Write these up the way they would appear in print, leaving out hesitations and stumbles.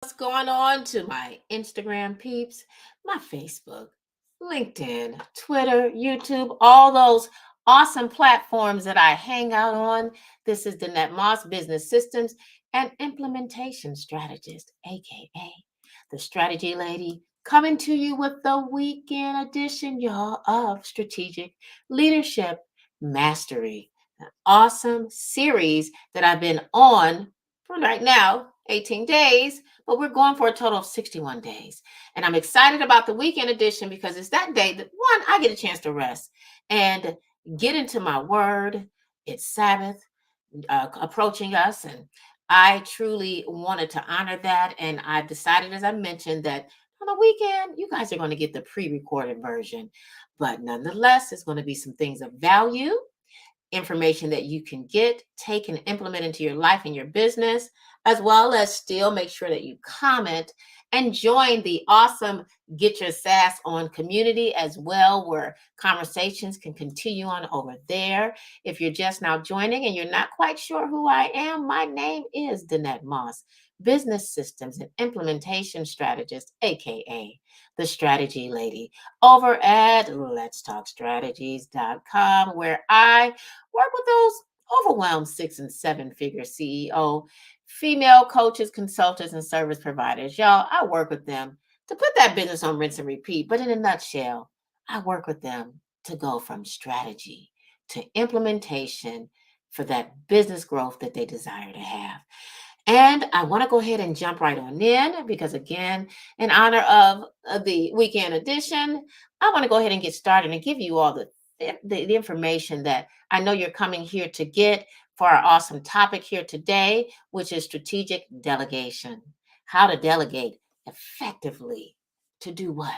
What's going on to my Instagram peeps, my Facebook, LinkedIn, Twitter, YouTube, all those awesome platforms that I hang out on? This is Danette Moss, Business Systems and Implementation Strategist, aka the Strategy Lady, coming to you with the weekend edition, y'all, of Strategic Leadership Mastery. An awesome series that I've been on for right now, 18 days, but we're going for a total of 61 days. And I'm excited about the weekend edition because it's that day that, one, I get a chance to rest and get into my word. It's Sabbath approaching us, and I truly wanted to honor that. And I've decided, as I mentioned, that on the weekend, you guys are going to get the pre recorded version. But nonetheless, it's going to be some things of value, information that you can get, take, and implement into your life and your business, as well as still make sure that you comment and join the awesome Get Your Sass On community as well, where conversations can continue on over there. If you're just now joining and you're not quite sure who I am, my name is Danette Moss, Business Systems and Implementation Strategist, aka the Strategy Lady, over at LetsTalkStrategies.com, where I work with those overwhelmed 6 and 7 figure CEO, female coaches, consultants, and service providers. Y'all, I work with them to put that business on rinse and repeat. But in a nutshell, I work with them to go from strategy to implementation for that business growth that they desire to have. And I want to go ahead and jump right on in because, again, in honor of the weekend edition, I want to go ahead and get started and give you all the information that I know you're coming here to get for our awesome topic here today, which is strategic delegation. How to delegate effectively to do what?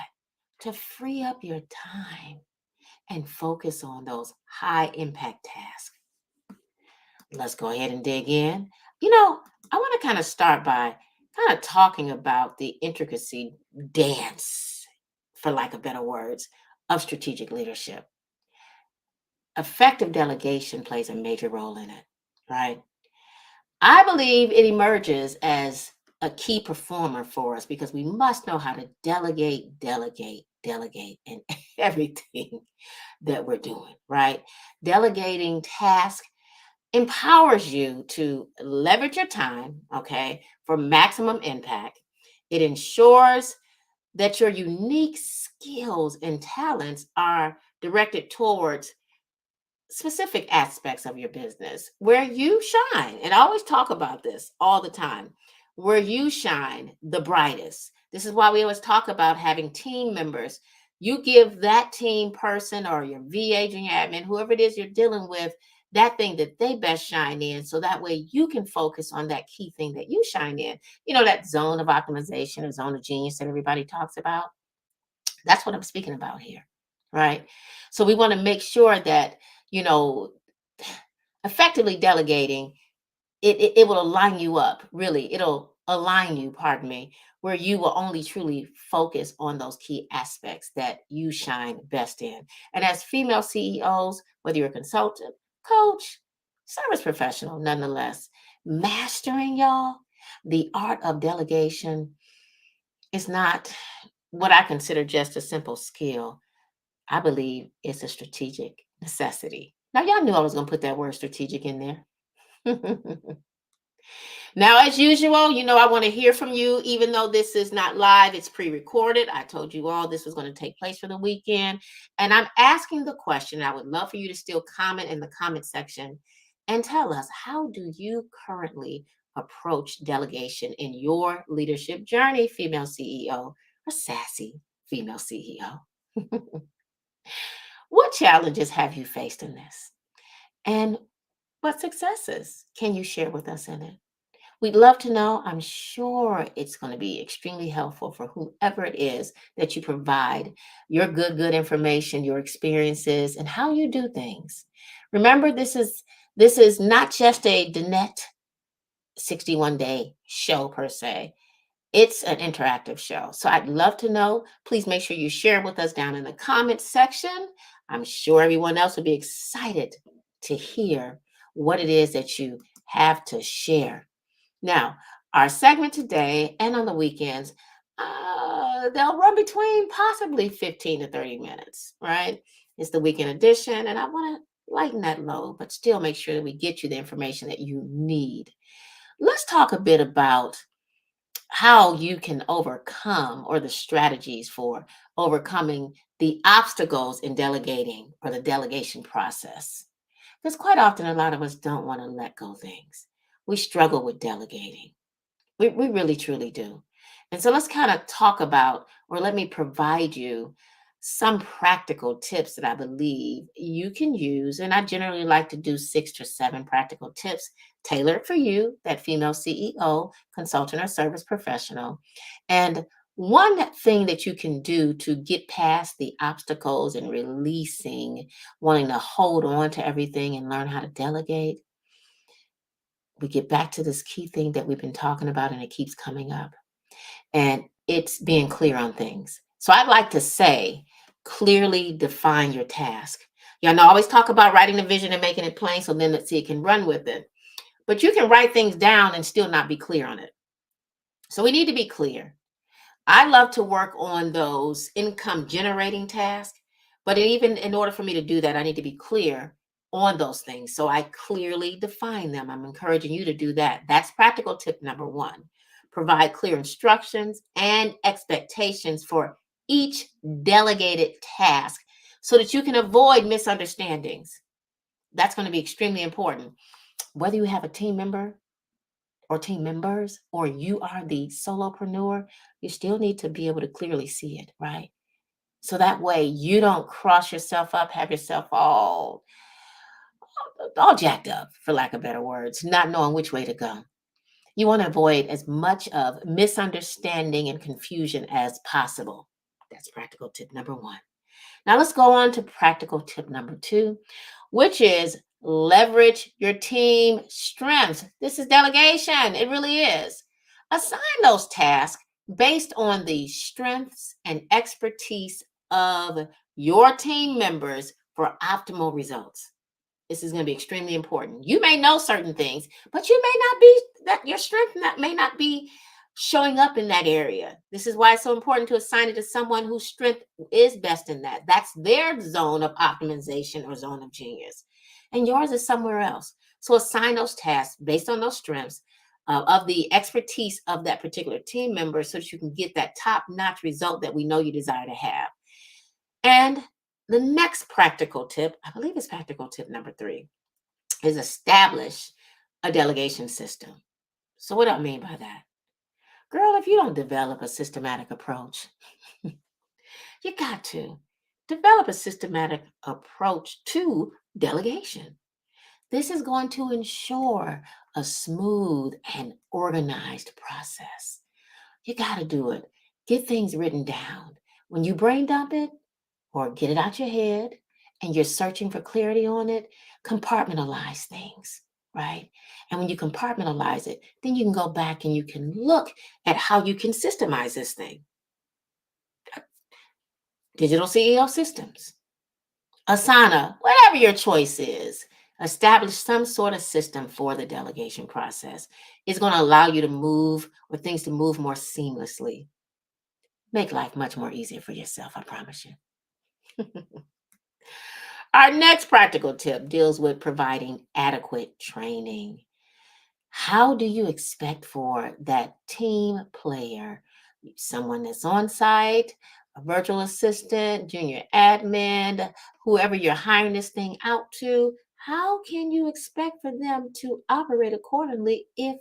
To free up your time and focus on those high impact tasks. Let's go ahead and dig in. I want to kind of start by kind of talking about the intricacy dance, for lack of better words, of strategic leadership. Effective delegation plays a major role in it, right? I believe it emerges as a key performer for us because we must know how to delegate in everything that we're doing, right? Delegating tasks empowers you to leverage your time, okay, for maximum impact. It ensures that your unique skills and talents are directed towards specific aspects of your business where you shine. And I always talk about this all the time, where you shine the brightest. This is why we always talk about having team members. You give that team person or your VA, junior admin, whoever it is you're dealing with, that thing that they best shine in. So that way you can focus on that key thing that you shine in. That zone of optimization or zone of genius that everybody talks about. That's what I'm speaking about here, right? So we want to make sure that, you know, effectively delegating, it will align you up, really. It'll align you, pardon me, where you will only truly focus on those key aspects that you shine best in. And as female CEOs, whether you're a consultant, coach, service professional, nonetheless, mastering y'all, the art of delegation is not what I consider just a simple skill. I believe it's a strategic necessity. Now, y'all knew I was going to put that word strategic in there. Now, as usual, I want to hear from you, even though this is not live, it's pre recorded. I told you all this was going to take place for the weekend. And I'm asking the question. I would love for you to still comment in the comment section and tell us, how do you currently approach delegation in your leadership journey, female CEO or sassy female CEO? What challenges have you faced in this? And what successes can you share with us in it? We'd love to know. I'm sure it's going to be extremely helpful for whomever it is that you provide your good information, your experiences, and how you do things. Remember, this is not just a Danette 61-day show per se. It's an interactive show. So I'd love to know. Please make sure you share with us down in the comments section. I'm sure everyone else will be excited to hear what it is that you have to share. Now, Our segment today and on the weekends, they'll run between possibly 15 to 30 minutes, right? It's the weekend edition, and I want to lighten that load, but still make sure that we get you the information that you need. Let's talk a bit about how you can overcome or the strategies for overcoming the obstacles in delegating or the delegation process. Because quite often, a lot of us don't want to let go things. We struggle with delegating. We really truly do. And so let's kind of talk about, or let me provide you some practical tips that I believe you can use. And I generally like to do 6 to 7 practical tips tailored for you, that female CEO, consultant, or service professional. And one thing that you can do to get past the obstacles and releasing, wanting to hold on to everything and learn how to delegate, we get back to this key thing that we've been talking about and it keeps coming up. And it's being clear on things. So I'd like to say, clearly define your task. Y'all know I always talk about writing the vision and making it plain so then let's see it can run with it. But you can write things down and still not be clear on it. So we need to be clear. I love to work on those income generating tasks, but even in order for me to do that, I need to be clear on those things. So I clearly define them. I'm encouraging you to do that. That's practical tip number one. Provide clear instructions and expectations for each delegated task so that you can avoid misunderstandings. That's going to be extremely important. Whether you have a team member or team members, or you are the solopreneur, you still need to be able to clearly see it, right? So that way you don't cross yourself up, have yourself all jacked up, for lack of better words, not knowing which way to go. You want to avoid as much of misunderstanding and confusion as possible. That's practical tip number one. Now let's go on to practical tip number two, which is leverage your team strengths. This is delegation. It really is. Assign those tasks based on the strengths and expertise of your team members for optimal results. This is going to be extremely important. You may know certain things, but you may not be that your strength that may not be showing up in that area. This is why it's so important to assign it to someone whose strength is best in that. That's their zone of optimization or zone of genius. And yours is somewhere else. So assign those tasks based on those strengths of the expertise of that particular team member so that you can get that top-notch result that we know you desire to have. And the next practical tip, I believe it's practical tip number three, is establish a delegation system. So what do I mean by that? Girl, if you don't develop a systematic approach, you got to develop a systematic approach to delegation. This is going to ensure a smooth and organized process. You got to do it. Get things written down. When you brain dump it, or get it out your head and you're searching for clarity on it, compartmentalize things, right? And when you compartmentalize it, then you can go back and you can look at how you can systemize this thing. Digital CEO systems, Asana, whatever your choice is, establish some sort of system for the delegation process. It's going to allow you to move or things to move more seamlessly. Make life much more easier for yourself, I promise you. Our next practical tip deals with providing adequate training. How do you expect for that team player, someone that's on site, a virtual assistant, junior admin, whoever you're hiring this thing out to, how can you expect for them to operate accordingly if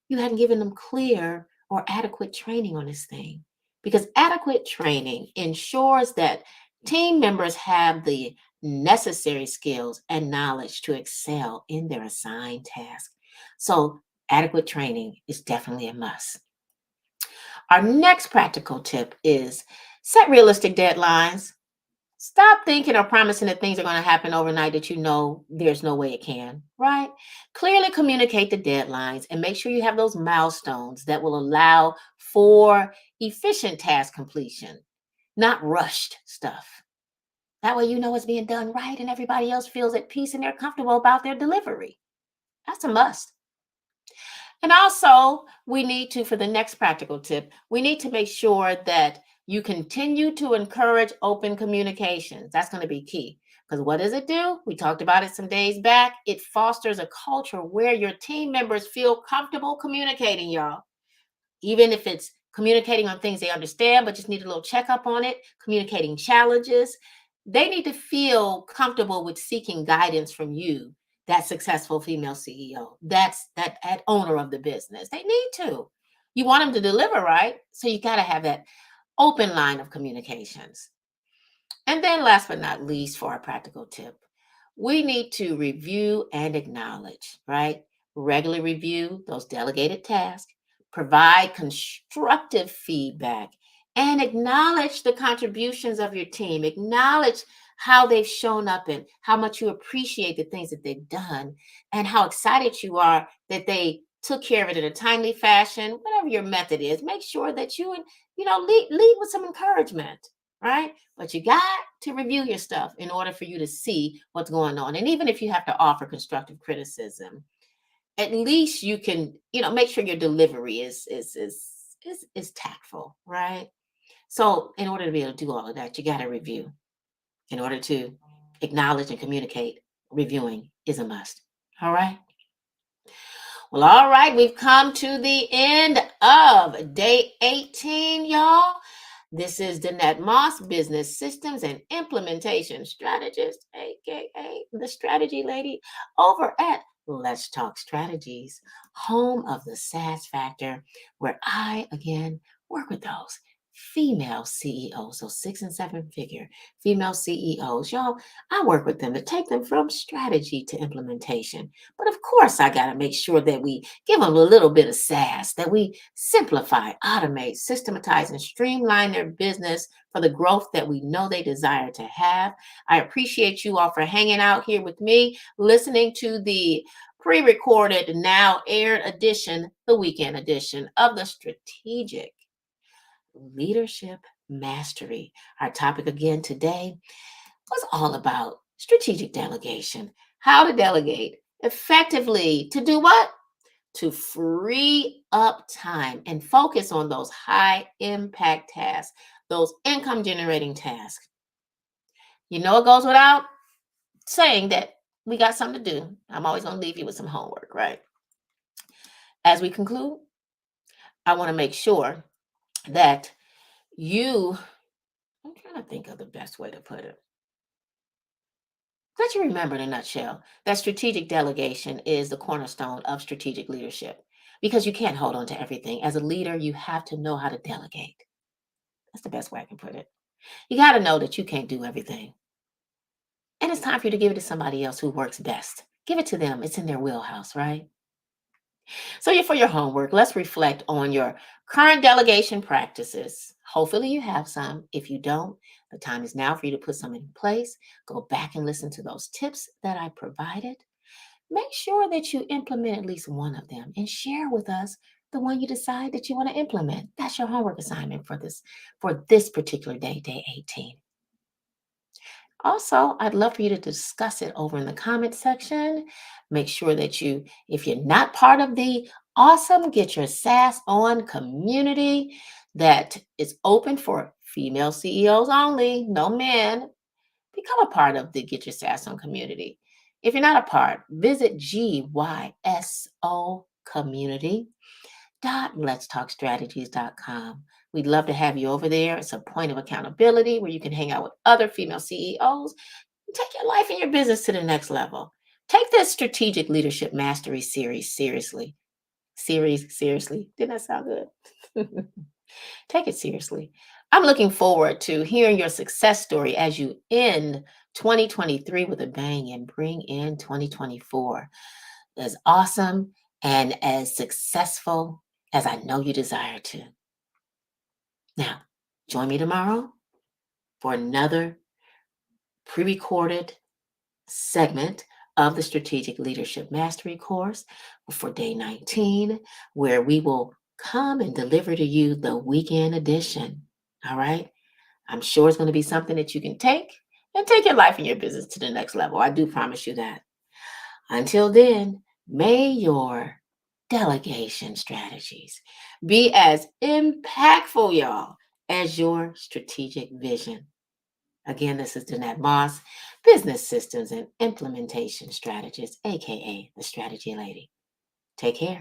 you hadn't given them clear or adequate training on this thing? Because adequate training ensures that team members have the necessary skills and knowledge to excel in their assigned task. So, adequate training is definitely a must. Our next practical tip is set realistic deadlines. Stop thinking or promising that things are going to happen overnight that you know there's no way it can, right? Clearly communicate the deadlines and make sure you have those milestones that will allow for efficient task completion, not rushed stuff. That way you know it's being done right and everybody else feels at peace and they're comfortable about their delivery. That's a must. And also, we need to, for the next practical tip, we need to make sure that you continue to encourage open communications. That's going to be key. Because what does it do? We talked about it some days back. It fosters a culture where your team members feel comfortable communicating, y'all. Even if it's communicating on things they understand, but just need a little checkup on it, communicating challenges. They need to feel comfortable with seeking guidance from you, that successful female CEO, that owner of the business. They need to. You want them to deliver, right? So you got to have that open line of communications. And then, last but not least, for our practical tip, we need to review and acknowledge, right? Regularly review those delegated tasks, provide constructive feedback, and acknowledge the contributions of your team. Acknowledge how they've shown up and how much you appreciate the things that they've done and how excited you are that they took care of it in a timely fashion. Whatever your method is, make sure that lead with some encouragement, right? But you got to review your stuff in order for you to see what's going on. And even if you have to offer constructive criticism, at least you can, make sure your delivery is tactful, right? So in order to be able to do all of that, you got to review. In order to acknowledge and communicate, reviewing is a must. All right. Well, all right, we've come to the end of day 18, y'all. This is Danette Moss, Business Systems and Implementation Strategist, aka the Strategy Lady, over at Let's Talk Strategies, home of the SaaS Factor, where I, again, work with those female CEOs, so 6 and 7 figure female CEOs. Y'all, I work with them to take them from strategy to implementation. But of course, I got to make sure that we give them a little bit of sass, that we simplify, automate, systematize, and streamline their business for the growth that we know they desire to have. I appreciate you all for hanging out here with me, listening to the pre-recorded, now aired edition, the weekend edition of the Strategic Leadership Mastery. Our topic again today was all about strategic delegation, how to delegate effectively to do what? To free up time and focus on those high impact tasks, those income generating tasks. It goes without saying that we got something to do. I'm always going to leave you with some homework, right? As we conclude, I want to make sure that I'm trying to think of the best way to put it. Let you remember in a nutshell that strategic delegation is the cornerstone of strategic leadership because you can't hold on to everything. As a leader, you have to know how to delegate. That's the best way I can put it. You got to know that you can't do everything. And it's time for you to give it to somebody else who works best. Give it to them. It's in their wheelhouse, right? So for your homework, let's reflect on your current delegation practices. Hopefully you have some. If you don't, the time is now for you to put some in place. Go back and listen to those tips that I provided. Make sure that you implement at least one of them and share with us the one you decide that you want to implement. That's your homework assignment for this particular day, day 18. Also, I'd love for you to discuss it over in the comment section. Make sure that if you're not part of the awesome Get Your Sass On community that is open for female CEOs only, no men, become a part of the Get Your Sass On community. If you're not a part, visit GYSO community .letstalkstrategies.com. We'd love to have you over there. It's a point of accountability where you can hang out with other female CEOs and take your life and your business to the next level. Take this strategic leadership mastery series seriously. Seriously. Didn't that sound good? Take it seriously. I'm looking forward to hearing your success story as you end 2023 with a bang and bring in 2024 as awesome and as successful as I know you desire to. Now, join me tomorrow for another pre-recorded segment of the Strategic Leadership Mastery course for day 19, where we will come and deliver to you the weekend edition. All right? I'm sure it's going to be something that you can take your life and your business to the next level. I do promise you that. Until then, may your delegation strategies. Be as impactful, y'all, as your strategic vision. Again, this is Danette Moss, Business Systems and Implementation Strategist, aka the Strategy Lady. Take care.